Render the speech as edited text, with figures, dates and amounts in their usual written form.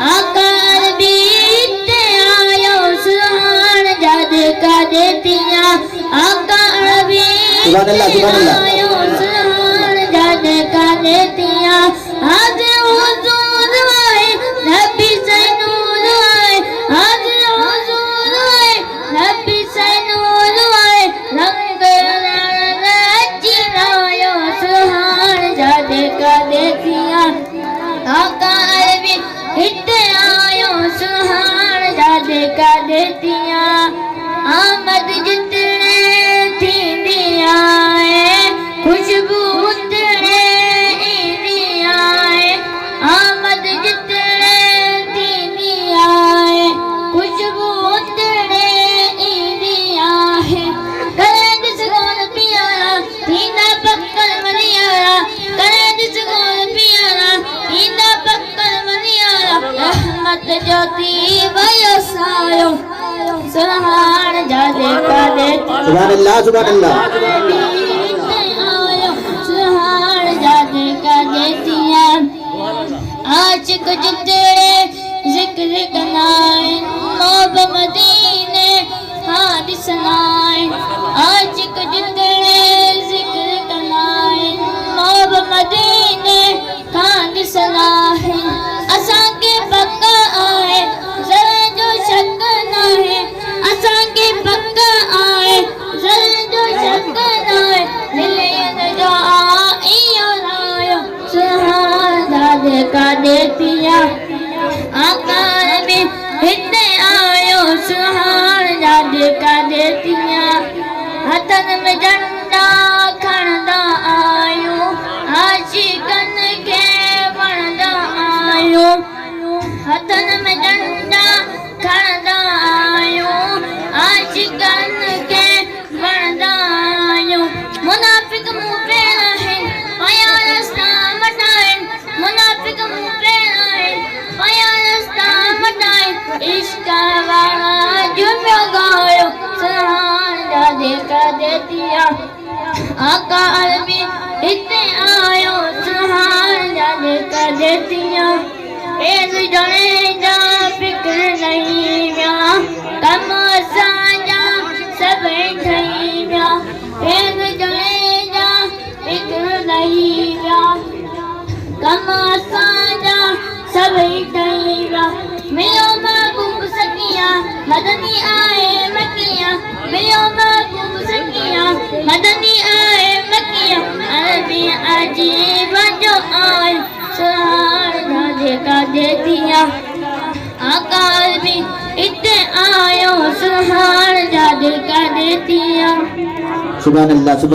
आकार बीते आयो सुहान जद का देतिया आकार बीते आयो सुहान जद का देतिया आज हुजूर आए नबी से नूर आए आज हुजूर आए नबी से नूर आए रंग रचिनायो सुहान जद का देतिया आकार बीते आयो सुहान जद का देतिया आमद जितने थी दिया खुशबू उतने दिया आमद जितने थी दिया खुशबू उतने दिया है करे जिस गोल पियारा तीना पक्कर मनियारा करे जिस गोल पियारा तीना पक्कर मनियारा रहमत ज्योति वयसायो सुहान जादे का देती सुभान अल्लाह सुहान जादे का देतिया आशिक जितने जिक्र कनाए मोब मदीने हादिस नाए आशिक जितने जिक्र कनाए मोब मदीने हादिस नाए असा के पक्का आए जरा जो शक ना है असा के पक्का आए जरा जो शक ना है दिल जो आयो रायो सुहान जादे का देतिया आकार में हिते आयो सुहान जादे का देतिया हथन में झंडा खणदा आयो आशिकन के वणदा आयो हथन में झंडा खणदा आयो आशिकन के वणदा आयो मुनाफिक मुंह पे रहे पाया रास्ता मटाए मुनाफिक मुंह पे रहे पाया रास्ता मटाए इश्क वाला जुम्मे गायो सुहान जादे का देतिया आका अलमी इतने आयो सुहान जादे का देतिया पेश जने जा फिक्र नहीं व्या कम साजा सब ठही व्या पेश जने जा फिक्र नहीं व्या कम साजा सब ठही व्या मिलो महबूब सकिया मदनी आए मकिया मिलो महबूब सकिया मदनी आए मकिया अरबी अजीब जो आए सुहान जादे का देतिया आकार भी इतने आयो सुहान जादे का देतिया सुभान अल्लाह।